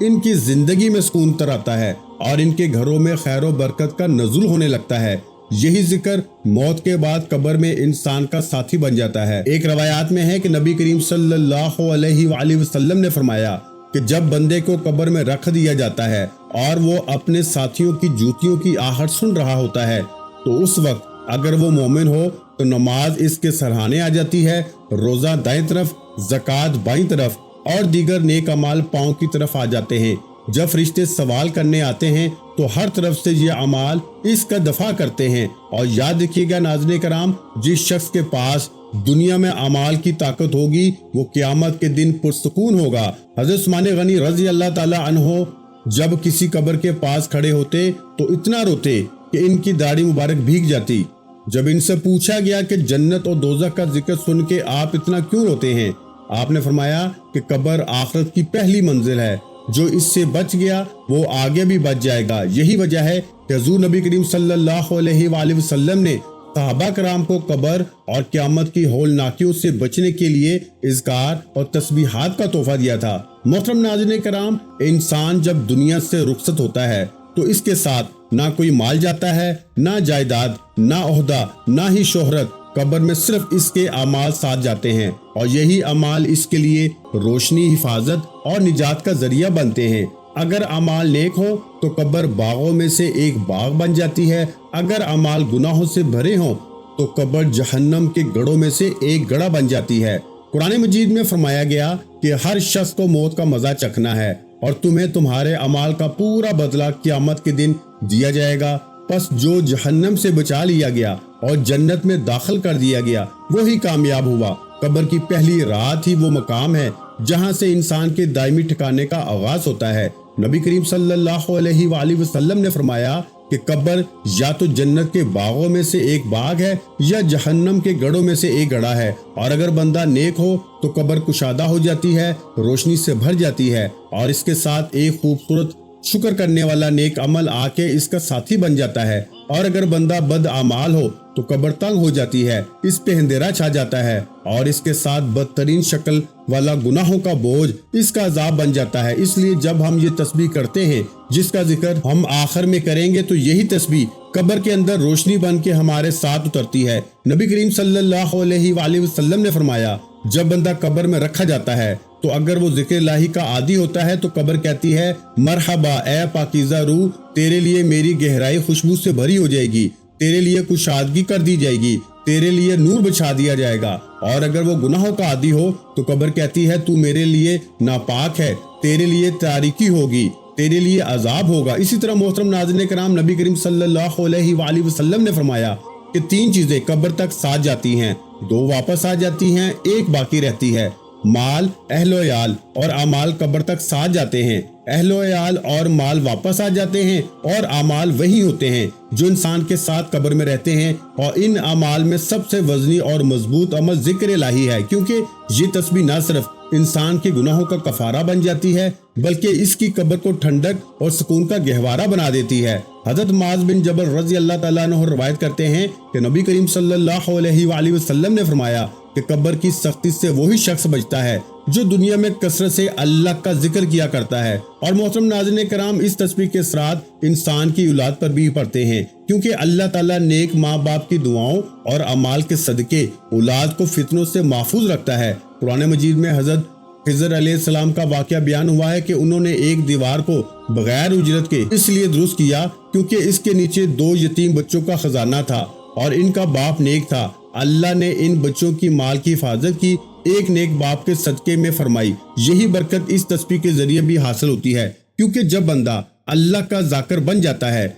ان کی زندگی میں سکون تر آتا ہے اور ان کے گھروں میں خیر و برکت کا نزول ہونے لگتا ہے۔ یہی ذکر موت کے بعد قبر میں انسان کا ساتھی بن جاتا ہے۔ ایک روایات میں ہے کہ نبی کریم صلی اللہ علیہ وآلہ وسلم نے فرمایا کہ جب بندے کو قبر میں رکھ دیا جاتا ہے اور وہ اپنے ساتھیوں کی جوتیوں کی آہٹ سن رہا ہوتا ہے تو اس وقت اگر وہ مومن ہو تو نماز اس کے سرہانے آ جاتی ہے، روزہ دائیں طرف، زکوٰۃ بائیں طرف اور دیگر نیک اعمال پاؤں کی طرف آ جاتے ہیں۔ جب فرشتے سوال کرنے آتے ہیں تو ہر طرف سے یہ اعمال اس کا دفاع کرتے ہیں۔ اور یاد رکھیے گا ناظرین کرام، جس شخص کے پاس دنیا میں اعمال کی طاقت ہوگی وہ قیامت کے دن پرسکون ہوگا۔ حضرت عثمان غنی رضی اللہ تعالی عنہ جب کسی قبر کے پاس کھڑے ہوتے تو اتنا روتے کہ ان کی داڑھی مبارک بھیگ جاتی۔ جب ان سے پوچھا گیا کہ جنت اور دوزخ کا ذکر سن کے آپ اتنا کیوں روتے ہیں، آپ نے فرمایا کہ قبر آخرت کی پہلی منزل ہے، جو اس سے بچ گیا وہ آگے بھی بچ جائے گا۔ یہی وجہ ہے کہ حضور نبی کریم صلی اللہ علیہ وآلہ وسلم نے صحابہ کرام کو قبر اور قیامت کی ہولناکیوں سے بچنے کے لیے اذکار اور تسبیحات کا تحفہ دیا تھا۔ محترم ناظرین کرام، انسان جب دنیا سے رخصت ہوتا ہے تو اس کے ساتھ نہ کوئی مال جاتا ہے، نہ جائیداد، نہ عہدہ، نہ ہی شہرت۔ قبر میں صرف اس کے اعمال ساتھ جاتے ہیں اور یہی اعمال اس کے لیے روشنی، حفاظت اور نجات کا ذریعہ بنتے ہیں۔ اگر اعمال نیک ہو تو قبر باغوں میں سے ایک باغ بن جاتی ہے، اگر اعمال گناہوں سے بھرے ہوں تو قبر جہنم کے گڑھوں میں سے ایک گڑھا بن جاتی ہے۔ قرآن مجید میں فرمایا گیا کہ ہر شخص کو موت کا مزہ چکھنا ہے اور تمہیں تمہارے اعمال کا پورا بدلہ قیامت کے دن دیا جائے گا۔ پس جو جہنم سے بچا لیا گیا اور جنت میں داخل کر دیا گیا وہی کامیاب ہوا۔ قبر کی پہلی رات ہی وہ مقام ہے جہاں سے انسان کے دائمی ٹھکانے کا آغاز ہوتا ہے۔ نبی کریم صلی اللہ علیہ وآلہ وسلم نے فرمایا کہ قبر یا تو جنت کے باغوں میں سے ایک باغ ہے یا جہنم کے گڑھوں میں سے ایک گڑھا ہے، اور اگر بندہ نیک ہو تو قبر کشادہ ہو جاتی ہے، روشنی سے بھر جاتی ہے اور اس کے ساتھ ایک خوبصورت شکر کرنے والا نیک عمل آ کے اس کا ساتھی بن جاتا ہے، اور اگر بندہ بد اعمال ہو تو قبر تنگ ہو جاتی ہے، اس پہ اندھیرا چھا جاتا ہے اور اس کے ساتھ بدترین شکل والا گناہوں کا بوجھ اس کا عذاب بن جاتا ہے۔ اس لیے جب ہم یہ تسبیح کرتے ہیں جس کا ذکر ہم آخر میں کریں گے تو یہی تسبیح قبر کے اندر روشنی بن کے ہمارے ساتھ اترتی ہے۔ نبی کریم صلی اللہ علیہ وآلہ وسلم نے فرمایا جب بندہ قبر میں رکھا جاتا ہے تو اگر وہ ذکر الہی کا عادی ہوتا ہے تو قبر کہتی ہے مرحبا اے پاکیزہ روح، تیرے لیے میری گہرائی خوشبو سے بھری ہو جائے گی، تیرے لیے کشادگی کر دی جائے گی، تیرے لیے نور بچھا دیا جائے گا۔ اور اگر وہ گناہوں کا عادی ہو تو قبر کہتی ہے تو میرے لیے ناپاک ہے، تیرے لیے تاریکی ہوگی، تیرے لیے عذاب ہوگا۔ اسی طرح محترم ناظرین کرام، نبی کریم صلی اللہ علیہ وآلہ وسلم نے فرمایا کہ 3 چیزیں قبر تک ساتھ جاتی ہیں، 2 واپس آ جاتی ہیں، 1 باقی رہتی ہے۔ مال، اہل و عیال اور اعمال قبر تک ساتھ جاتے ہیں، اہل و عیال اور مال واپس آ جاتے ہیں، اور اعمال وہی ہوتے ہیں جو انسان کے ساتھ قبر میں رہتے ہیں۔ اور ان اعمال میں سب سے وزنی اور مضبوط عمل ذکر الہی ہے، کیونکہ یہ تسبیح نہ صرف انسان کے گناہوں کا کفارہ بن جاتی ہے بلکہ اس کی قبر کو ٹھنڈک اور سکون کا گہوارہ بنا دیتی ہے۔ حضرت معاذ بن جبل رضی اللہ تعالیٰ عنہ روایت کرتے ہیں کہ نبی کریم صلی اللہ علیہ وآلہ وسلم نے فرمایا کہ قبر کی سختی سے وہی شخص بچتا ہے جو دنیا میں کثرت سے اللہ کا ذکر کیا کرتا ہے۔ اور محترم ناظرین کرام، اس تسبیح کے اثرات انسان کی اولاد پر بھی پڑتے ہیں، کیونکہ اللہ تعالیٰ نیک ماں باپ کی دعاؤں اور اعمال کے صدقے اولاد کو فتنوں سے محفوظ رکھتا ہے۔ قرآن مجید میں حضرت خضر علیہ السلام کا واقعہ بیان ہوا ہے کہ انہوں نے ایک دیوار کو بغیر اجرت کے اس لیے درست کیا کیونکہ اس کے نیچے 2 یتیم بچوں کا خزانہ تھا اور ان کا باپ نیک تھا۔ اللہ نے ان بچوں کی مال کی حفاظت کی، ایک نیک باپ کے صدقے میں فرمائی۔ یہی برکت اس تسبیح کے ذریعے بھی حاصل ہوتی ہے، کیونکہ جب بندہ اللہ کا ذاکر بن جاتا ہے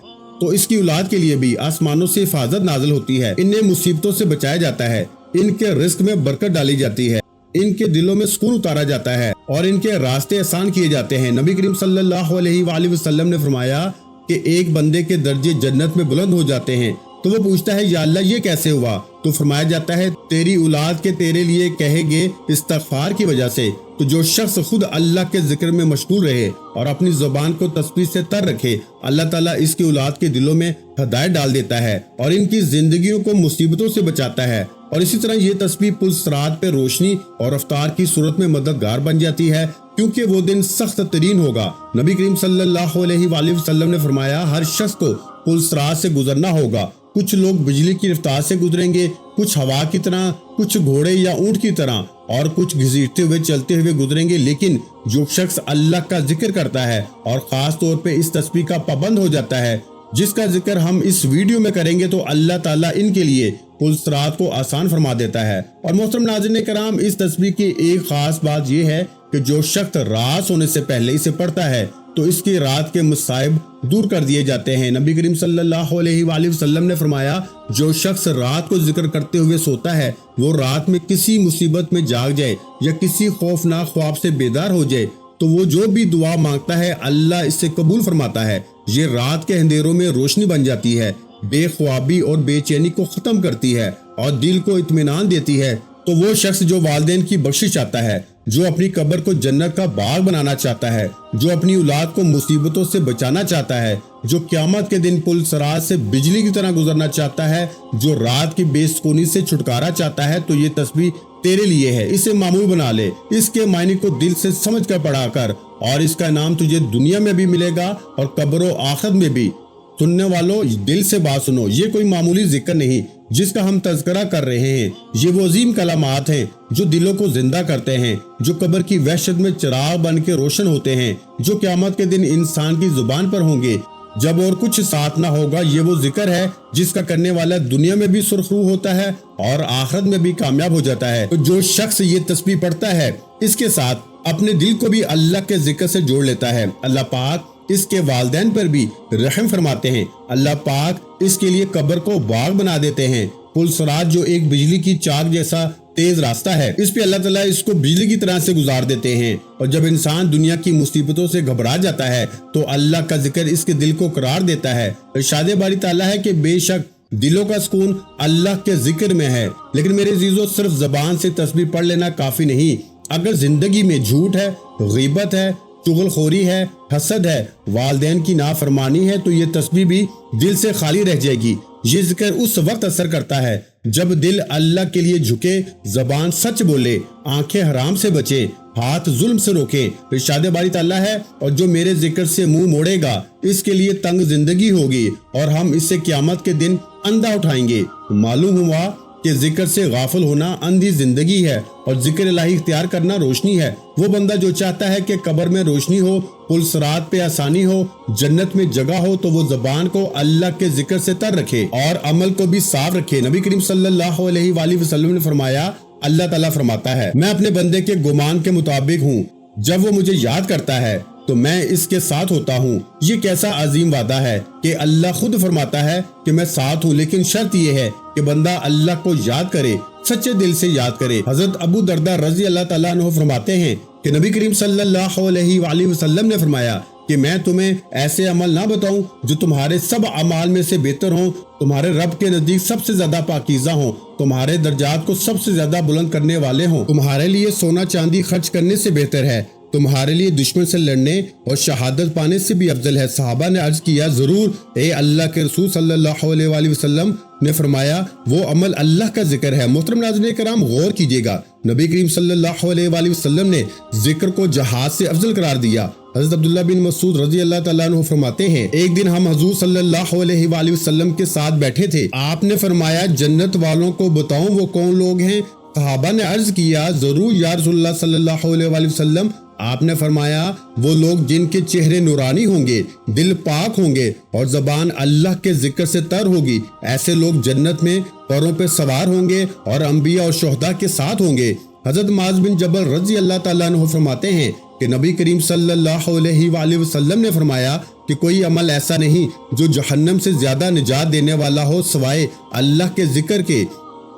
تو اس کی اولاد کے لیے بھی آسمانوں سے حفاظت نازل ہوتی ہے، انہیں مصیبتوں سے بچایا جاتا ہے، ان کے رزق میں برکت ڈالی جاتی ہے، ان کے دلوں میں سکون اتارا جاتا ہے اور ان کے راستے آسان کیے جاتے ہیں۔ نبی کریم صلی اللہ علیہ وآلہ وسلم نے فرمایا کہ ایک بندے کے درجے جنت میں بلند ہو جاتے ہیں تو وہ پوچھتا ہے یا اللہ یہ کیسے ہوا؟ تو فرمایا جاتا ہے تیری اولاد کے تیرے لیے کہے گے استغفار کی وجہ سے۔ تو جو شخص خود اللہ کے ذکر میں مشغول رہے اور اپنی زبان کو تسبیح سے تر رکھے، اللہ تعالیٰ اس کی اولاد کے دلوں میں ہدایت ڈال دیتا ہے اور ان کی زندگیوں کو مصیبتوں سے بچاتا ہے۔ اور اسی طرح یہ تسبیح پل صراط پہ روشنی اور رفتار کی صورت میں مددگار بن جاتی ہے، کیونکہ وہ دن سخت ترین ہوگا۔ نبی کریم صلی اللہ علیہ وآلہ وسلم نے فرمایا، ہر شخص کو پل صراط سے گزرنا ہوگا۔ کچھ لوگ بجلی کی رفتار سے گزریں گے، کچھ ہوا کی طرح، کچھ گھوڑے یا اونٹ کی طرح، اور کچھ گھسیٹتے ہوئے چلتے ہوئے گزریں گے، لیکن جو شخص اللہ کا ذکر کرتا ہے اور خاص طور پہ اس تسبیح کا پابند ہو جاتا ہے، جس کا ذکر ہم اس ویڈیو میں کریں گے، تو اللہ تعالیٰ ان کے لیے پل صراط کو آسان فرما دیتا ہے۔ اور محترم ناظرین کرام، اس تسبیح کی ایک خاص بات یہ ہے کہ جو شخص رات سونے سے پہلے اسے پڑھتا ہے تو اس کی رات کے مصائب دور کر دیے جاتے ہیں۔ نبی کریم صلی اللہ علیہ وآلہ وسلم نے فرمایا، جو شخص رات کو ذکر کرتے ہوئے سوتا ہے، وہ رات میں کسی مصیبت میں جاگ جائے یا کسی خوفناک خواب سے بیدار ہو جائے تو وہ جو بھی دعا مانگتا ہے اللہ اس سے قبول فرماتا ہے۔ یہ رات کے اندھیروں میں روشنی بن جاتی ہے، بے خوابی اور بے چینی کو ختم کرتی ہے اور دل کو اطمینان دیتی ہے۔ تو وہ شخص جو والدین کی بخشش چاہتا ہے، جو اپنی قبر کو جنت کا باغ بنانا چاہتا ہے، جو اپنی اولاد کو مصیبتوں سے بچانا چاہتا ہے، جو قیامت کے دن پل صراط سے بجلی کی طرح گزرنا چاہتا ہے، جو رات کی بے سکونی سے چھٹکارا چاہتا ہے، تو یہ تسبیح تیرے لیے ہے۔ اسے معمول بنا لے، اس کے معنی کو دل سے سمجھ کر پڑھا کر، اور اس کا انعام تجھے دنیا میں بھی ملے گا اور قبر و آخرت میں بھی۔ سننے والوں، دل سے بات سنو، یہ کوئی معمولی ذکر نہیں جس کا ہم تذکرہ کر رہے ہیں، یہ وہ عظیم کلمات ہیں جو دلوں کو زندہ کرتے ہیں، جو قبر کی وحشت میں چراغ بن کے روشن ہوتے ہیں، جو قیامت کے دن انسان کی زبان پر ہوں گے جب اور کچھ ساتھ نہ ہوگا۔ یہ وہ ذکر ہے جس کا کرنے والا دنیا میں بھی سرخرو ہوتا ہے اور آخرت میں بھی کامیاب ہو جاتا ہے۔ تو جو شخص یہ تسبیح پڑھتا ہے، اس کے ساتھ اپنے دل کو بھی اللہ کے ذکر سے جوڑ لیتا ہے، اللہ پاک اس کے والدین پر بھی رحم فرماتے ہیں، اللہ پاک اس کے لیے قبر کو باغ بنا دیتے ہیں۔ پل صراط جو ایک بجلی کی چاک جیسا تیز راستہ ہے، اس پہ اللہ تعالیٰ اس کو بجلی کی طرح سے گزار دیتے ہیں، اور جب انسان دنیا کی مصیبتوں سے گھبرا جاتا ہے تو اللہ کا ذکر اس کے دل کو قرار دیتا ہے۔ ارشاد باری تعالیٰ ہے کہ بے شک دلوں کا سکون اللہ کے ذکر میں ہے۔ لیکن میرے عزیزو، صرف زبان سے تسبیح پڑھ لینا کافی نہیں۔ اگر زندگی میں جھوٹ ہے، غیبت ہے، چغل خوری ہے، حسد ہے، والدین کی نافرمانی ہے، تو یہ تسبیح بھی دل سے خالی رہ جائے گی۔ یہ ذکر اس وقت اثر کرتا ہے جب دل اللہ کے لیے جھکے، زبان سچ بولے، آنکھیں حرام سے بچے، ہاتھ ظلم سے روکے۔ ارشاد باری تعالیٰ ہے، اور جو میرے ذکر سے منہ موڑے گا اس کے لیے تنگ زندگی ہوگی اور ہم اس سے قیامت کے دن اندھا اٹھائیں گے۔ معلوم ہوا کہ ذکر سے غافل ہونا اندھی زندگی ہے اور ذکر الہی اختیار کرنا روشنی ہے۔ وہ بندہ جو چاہتا ہے کہ قبر میں روشنی ہو، پل صراط پہ آسانی ہو، جنت میں جگہ ہو، تو وہ زبان کو اللہ کے ذکر سے تر رکھے اور عمل کو بھی صاف رکھے۔ نبی کریم صلی اللہ علیہ وآلہ وسلم نے فرمایا، اللہ تعالیٰ فرماتا ہے، میں اپنے بندے کے گمان کے مطابق ہوں، جب وہ مجھے یاد کرتا ہے تو میں اس کے ساتھ ہوتا ہوں۔ یہ کیسا عظیم وعدہ ہے کہ اللہ خود فرماتا ہے کہ میں ساتھ ہوں، لیکن شرط یہ ہے کہ بندہ اللہ کو یاد کرے، سچے دل سے یاد کرے۔ حضرت ابو درداء رضی اللہ تعالیٰ عنہ فرماتے ہیں کہ نبی کریم صلی اللہ علیہ وآلہ وسلم نے فرمایا کہ میں تمہیں ایسے عمل نہ بتاؤں جو تمہارے سب اعمال میں سے بہتر ہوں، تمہارے رب کے نزدیک سب سے زیادہ پاکیزہ ہوں، تمہارے درجات کو سب سے زیادہ بلند کرنے والے ہوں، تمہارے لیے سونا چاندی خرچ کرنے سے بہتر ہے، تمہارے لیے دشمن سے لڑنے اور شہادت پانے سے بھی افضل ہے۔ صحابہ نے عرض کیا، ضرور اے اللہ کے رسول صلی اللہ علیہ وآلہ وسلم نے فرمایا، وہ عمل اللہ کا ذکر ہے۔ محترم ناظرین کرام، غور کیجئے گا، نبی کریم صلی اللہ علیہ وآلہ وسلم نے ذکر کو جہاد سے افضل قرار دیا۔ حضرت عبداللہ بن مسعود رضی اللہ تعالیٰ عنہ فرماتے ہیں، ایک دن ہم حضور صلی اللہ علیہ وآلہ وسلم کے ساتھ بیٹھے تھے، آپ نے فرمایا، جنت والوں کو بتاؤں وہ کون لوگ ہیں؟ صحابہ نے عرض کیا، ضرور یا رسول اللہ صلی اللہ علیہ وآلہ وسلم۔ آپ نے فرمایا، وہ لوگ جن کے چہرے نورانی ہوں گے، دل پاک ہوں گے اور زبان اللہ کے ذکر سے تر ہوگی، ایسے لوگ جنت میں پروں پہ سوار ہوں گے اور انبیاء اور شہداء کے ساتھ ہوں گے۔ حضرت معاذ بن جبل رضی اللہ تعالیٰ عنہ فرماتے ہیں کہ نبی کریم صلی اللہ علیہ وآلہ وسلم نے فرمایا کہ کوئی عمل ایسا نہیں جو جہنم سے زیادہ نجات دینے والا ہو سوائے اللہ کے ذکر کے۔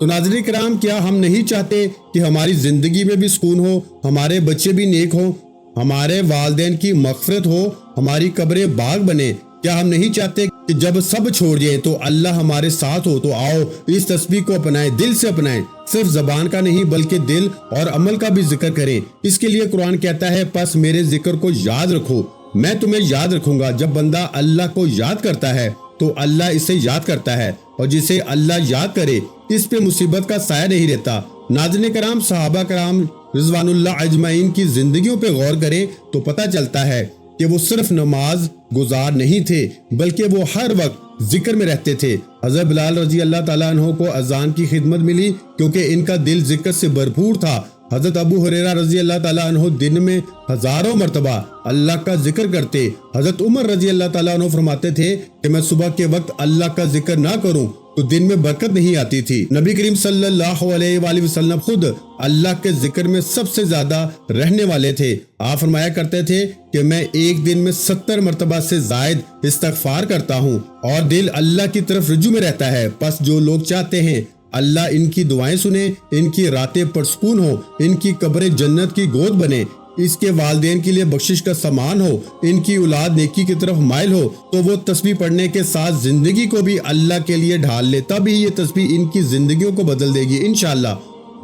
تو ناظرین کرام، کیا ہم نہیں چاہتے کہ ہماری زندگی میں بھی سکون ہو، ہمارے بچے بھی نیک ہوں، ہمارے والدین کی مغفرت ہو، ہماری قبریں باغ بنے؟ کیا ہم نہیں چاہتے کہ جب سب چھوڑ جائیں تو اللہ ہمارے ساتھ ہو؟ تو آؤ اس تسبیح کو اپنائیں، دل سے اپنائیں، صرف زبان کا نہیں بلکہ دل اور عمل کا بھی ذکر کریں۔ اس کے لیے قرآن کہتا ہے، پس میرے ذکر کو یاد رکھو، میں تمہیں یاد رکھوں گا۔ جب بندہ اللہ کو یاد کرتا ہے تو اللہ اسے یاد کرتا ہے۔ اور جسے اللہ یاد کرے اس پہ مصیبت کا سایہ نہیں رہتا۔ ناظرین کرام، صحابہ کرام رضوان اللہ اجمعین کی زندگیوں پہ غور کریں تو پتہ چلتا ہے کہ وہ صرف نماز گزار نہیں تھے بلکہ وہ ہر وقت ذکر میں رہتے تھے۔ حضرت بلال رضی اللہ تعالیٰ عنہ کو اذان کی خدمت ملی کیونکہ ان کا دل ذکر سے بھرپور تھا۔ حضرت ابو ہریرہ رضی اللہ تعالیٰ عنہ دن میں ہزاروں مرتبہ اللہ کا ذکر کرتے۔ حضرت عمر رضی اللہ تعالیٰ عنہ فرماتے تھے کہ میں صبح کے وقت اللہ کا ذکر نہ کروں تو دن میں برکت نہیں آتی تھی۔ نبی کریم صلی اللہ علیہ وآلہ وسلم خود اللہ کے ذکر میں سب سے زیادہ رہنے والے تھے۔ آپ فرمایا کرتے تھے کہ میں ایک دن میں 70 مرتبہ سے زائد استغفار کرتا ہوں اور دل اللہ کی طرف رجوع میں رہتا ہے۔ پس جو لوگ چاہتے ہیں اللہ ان کی دعائیں سنے، ان کی راتیں پرسکون ہو، ان کی قبریں جنت کی گود بنے، اس کے والدین کے لیے بخشش کا سامان ہو، ان کی اولاد نیکی کی طرف مائل ہو، تو وہ تسبیح پڑھنے کے ساتھ زندگی کو بھی اللہ کے لیے ڈھال لے، تب ہی یہ تسبیح ان کی زندگیوں کو بدل دے گی انشاءاللہ۔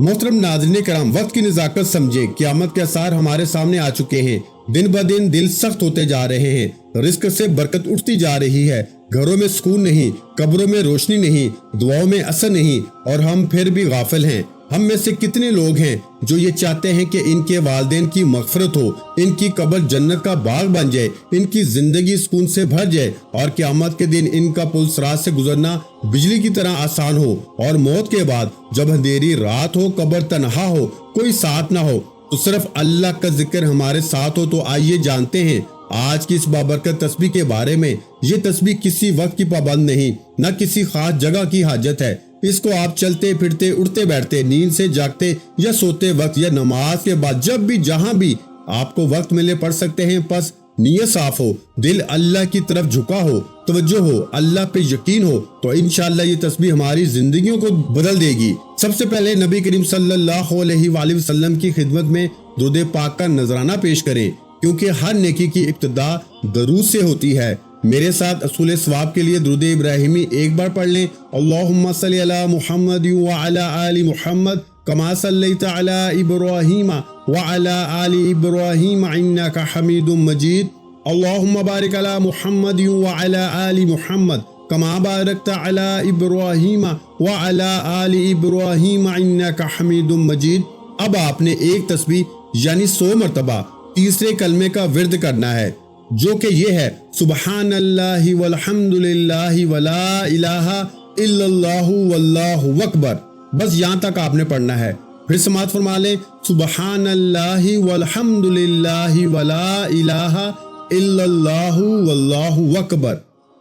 محترم ناظرین کرام، وقت کی نزاکت سمجھیں، قیامت کے آثار ہمارے سامنے آ چکے ہیں۔ دن بدن دل سخت ہوتے جا رہے ہیں، رزق سے برکت اٹھتی جا رہی ہے، گھروں میں سکون نہیں، قبروں میں روشنی نہیں، دعاؤں میں اثر نہیں، اور ہم پھر بھی غافل ہیں۔ ہم میں سے کتنے لوگ ہیں جو یہ چاہتے ہیں کہ ان کے والدین کی مغفرت ہو، ان کی قبر جنت کا باغ بن جائے، ان کی زندگی سکون سے بھر جائے، اور قیامت کے دن ان کا پل صراط سے گزرنا بجلی کی طرح آسان ہو، اور موت کے بعد جب اندھیری رات ہو، قبر تنہا ہو، کوئی ساتھ نہ ہو، تو صرف اللہ کا ذکر ہمارے ساتھ ہو۔ تو آئیے جانتے ہیں آج کی اس بابرکت تسبیح کے بارے میں۔ یہ تسبیح کسی وقت کی پابند نہیں، نہ کسی خاص جگہ کی حاجت ہے۔ اس کو آپ چلتے پھرتے، اٹھتے بیٹھتے، نیند سے جاگتے یا سوتے وقت یا نماز کے بعد جب بھی جہاں بھی آپ کو وقت ملے پڑھ سکتے ہیں۔ پس نیت صاف ہو، دل اللہ کی طرف جھکا ہو، توجہ ہو، اللہ پہ یقین ہو، تو انشاءاللہ یہ تسبیح ہماری زندگیوں کو بدل دے گی۔ سب سے پہلے نبی کریم صلی اللہ علیہ وآلہ وسلم کی خدمت میں درود پاک کا نذرانہ پیش کریں، کیونکہ ہر نیکی کی ابتدا درود سے ہوتی ہے۔ میرے ساتھ اصول ثواب کے لیے درود ابراہیمی ایک بار پڑھ لیں۔ اللہم صلی علی محمد وعلی آل محمد کما صلیت علی ابراہیم وعلی آل ابراہیم انک حمید مجید۔ اللہم بارک علی محمد وعلی آل محمد کما بارکت علی ابراہیم وعلی آل ابراہیم انک حمید مجید۔ اب آپ نے ایک تسبیح یعنی 100 مرتبہ تیسرے کلمے کا ورد کرنا ہے، جو کہ یہ ہے سبحان اللہ والحمد للہ ولا الہ الا اللہ واللہ اکبر۔ بس یہاں تک آپ نے پڑھنا ہے۔ پھر سماعت فرما لیں، سبحان اللہ والحمد للہ ولا الہ الا اللہ واللہ اکبر۔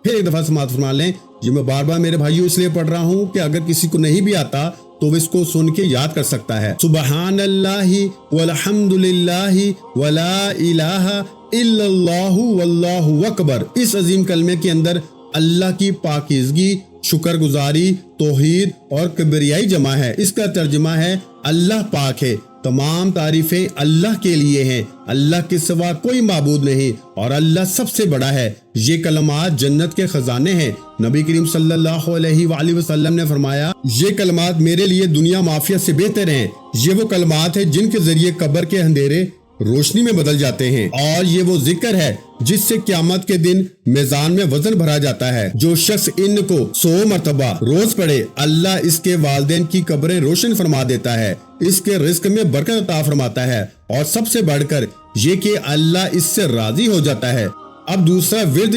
پھر ایک دفعہ سماعت فرما لیں۔ یہ میں بار بار میرے بھائیوں اس لیے پڑھ رہا ہوں کہ اگر کسی کو نہیں بھی آتا تو وہ اس کو سن کے یاد کر سکتا ہے۔ سبحان اللہ والحمد للہ ولا الہ الا اللہ واللہ اکبر۔ اس عظیم کلمے کے اندر اللہ کی پاکیزگی، شکر گزاری، توحید اور کبریائی جمع ہے۔ اس کا ترجمہ ہے اللہ پاک ہے، تمام تعریفیں اللہ کے لیے ہیں، اللہ کے سوا کوئی معبود نہیں، اور اللہ سب سے بڑا ہے۔ یہ کلمات جنت کے خزانے ہیں۔ نبی کریم صلی اللہ علیہ وآلہ وسلم نے فرمایا، یہ کلمات میرے لیے دنیا مافیا سے بہتر ہیں۔ یہ وہ کلمات ہیں جن کے ذریعے قبر کے اندھیرے روشنی میں بدل جاتے ہیں، اور یہ وہ ذکر ہے جس سے قیامت کے دن میزان میں وزن بھرا جاتا ہے۔ جو شخص ان کو 100 مرتبہ روز پڑھے، اللہ اس کے والدین کی قبریں روشن فرما دیتا ہے، اس کے رزق میں برکت عطا فرماتا ہے، اور سب سے بڑھ کر یہ کہ اللہ اس سے راضی ہو جاتا ہے۔ اب دوسرا ورد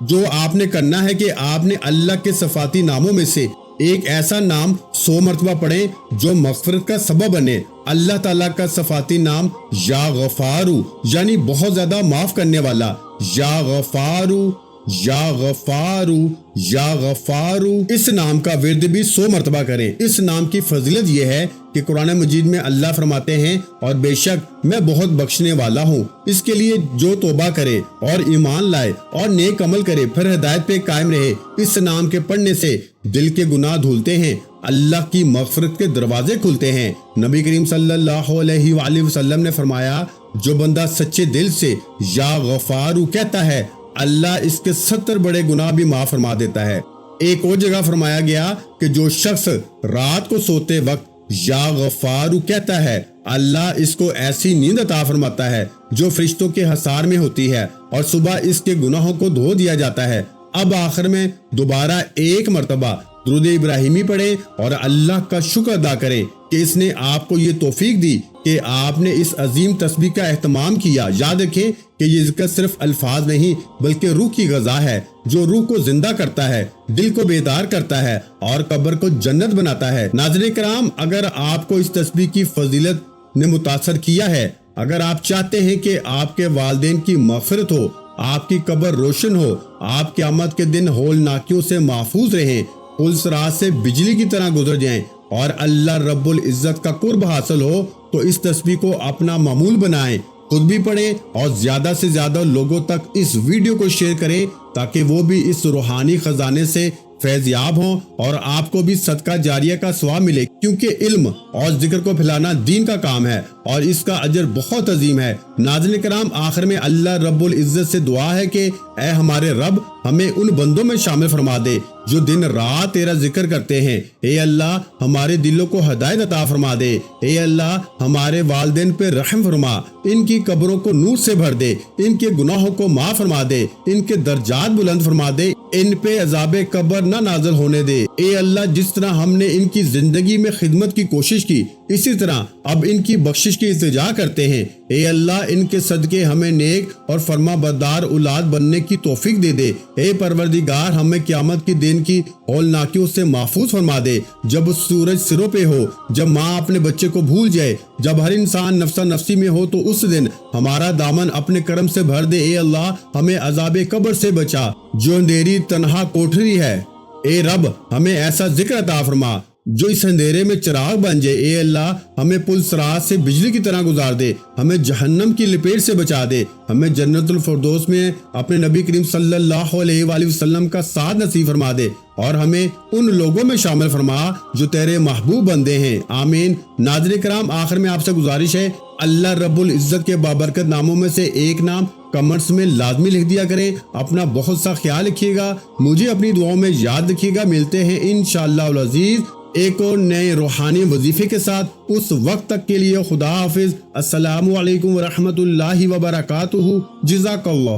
جو آپ نے کرنا ہے کہ آپ نے اللہ کے صفاتی ناموں میں سے ایک ایسا نام 100 مرتبہ پڑھیں جو مغفرت کا سبب بنے۔ اللہ تعالیٰ کا صفاتی نام یا غفارو یعنی بہت زیادہ معاف کرنے والا، یا غفارو یا غفارو یا غفارو۔ اس نام کا ورد بھی 100 مرتبہ کریں۔ اس نام کی فضیلت یہ ہے کہ قرآن مجید میں اللہ فرماتے ہیں، اور بے شک میں بہت بخشنے والا ہوں۔ اس کے لیے جو توبہ کرے اور ایمان لائے اور نیک عمل کرے پھر ہدایت پہ قائم رہے، اس نام کے پڑھنے سے دل کے گناہ دھلتے ہیں، اللہ کی مغفرت کے دروازے کھلتے ہیں۔ نبی کریم صلی اللہ علیہ وآلہ وسلم نے فرمایا، جو بندہ سچے دل سے یا غفارو کہتا ہے، اللہ اس کے 70 بڑے گناہ بھی معاف فرما دیتا ہے۔ ایک اور جگہ فرمایا گیا کہ جو شخص رات کو سوتے وقت یا غفارو کہتا ہے، اللہ اس کو ایسی نیند عطا فرماتا ہے جو فرشتوں کے حصار میں ہوتی ہے، اور صبح اس کے گناہوں کو دھو دیا جاتا ہے۔ اب آخر میں دوبارہ ایک مرتبہ درود ابراہیمی پڑھیں اور اللہ کا شکر ادا کریں کہ اس نے آپ کو یہ توفیق دی کہ آپ نے اس عظیم تسبیح کا اہتمام کیا۔ یاد رکھیں کہ یہ ذکر صرف الفاظ نہیں بلکہ روح کی غذا ہے جو روح کو زندہ کرتا ہے، دل کو بیدار کرتا ہے اور قبر کو جنت بناتا ہے۔ ناظرین کرام، اگر آپ کو اس تسبیح کی فضیلت نے متاثر کیا ہے، اگر آپ چاہتے ہیں کہ آپ کے والدین کی مغفرت ہو، آپ کی قبر روشن ہو، آپ قیامت کے دن ہولناکیوں سے محفوظ رہیں، پل صراط سے بجلی کی طرح گزر جائیں اور اللہ رب العزت کا قرب حاصل ہو، تو اس تسبیح کو اپنا معمول بنائیں، خود بھی پڑھیں اور زیادہ سے زیادہ لوگوں تک اس ویڈیو کو شیئر کریں تاکہ وہ بھی اس روحانی خزانے سے فیض یاب ہوں اور آپ کو بھی صدقہ جاریہ کا ثواب ملے، کیونکہ علم اور ذکر کو پھیلانا دین کا کام ہے اور اس کا اجر بہت عظیم ہے۔ ناظرین کرام، آخر میں اللہ رب العزت سے دعا ہے کہ اے ہمارے رب، ہمیں ان بندوں میں شامل فرما دے جو دن رات تیرا ذکر کرتے ہیں۔ اے اللہ، ہمارے دلوں کو ہدایت عطا فرما دے۔ اے اللہ، ہمارے والدین پہ رحم فرما، ان کی قبروں کو نور سے بھر دے، ان کے گناہوں کو معاف فرما دے، ان کے درجات بلند فرما دے، ان پہ عذاب قبر نہ نازل ہونے دے۔ اے اللہ، جس طرح ہم نے ان کی زندگی میں خدمت کی کوشش کی، اسی طرح اب ان کی بخشش کی التجا کرتے ہیں۔ اے اللہ، ان کے صدقے ہمیں نیک اور فرما بردار اولاد بننے کی توفیق دے دے۔ اے پروردگار، ہمیں قیامت کے دن کی ہولناکیوں سے محفوظ فرما دے، جب سورج سروں پہ ہو، جب ماں اپنے بچے کو بھول جائے، جب ہر انسان نفسا نفسی میں ہو، تو اس دن ہمارا دامن اپنے کرم سے بھر دے۔ اے اللہ، ہمیں عذاب قبر سے بچا جو اندھیری تنہا کوٹھری ہے۔ اے رب، ہمیں ایسا ذکر عطا فرما جو اس اندھیرے میں چراغ بن جائے۔ اے اللہ، ہمیں پل صراط سے بجلی کی طرح گزار دے، ہمیں جہنم کی لپیٹ سے بچا دے، ہمیں جنت الفردوس میں اپنے نبی کریم صلی اللہ علیہ وآلہ وسلم کا ساتھ نصیب فرما دے اور ہمیں ان لوگوں میں شامل فرما جو تیرے محبوب بندے ہیں۔ آمین۔ ناظرین کرام، آخر میں آپ سے گزارش ہے، اللہ رب العزت کے بابرکت ناموں میں سے ایک نام کمنٹس میں لازمی لکھ دیا کریں۔ اپنا بہت سا خیال رکھیے گا، مجھے اپنی دعاؤں میں یاد رکھیے گا۔ ملتے ہیں انشاءاللہ العزیز ایک اور نئے روحانی وظیفے کے ساتھ۔ اس وقت تک کے لیے خدا حافظ۔ السلام علیکم ورحمۃ اللہ وبرکاتہ۔ جزاک اللہ۔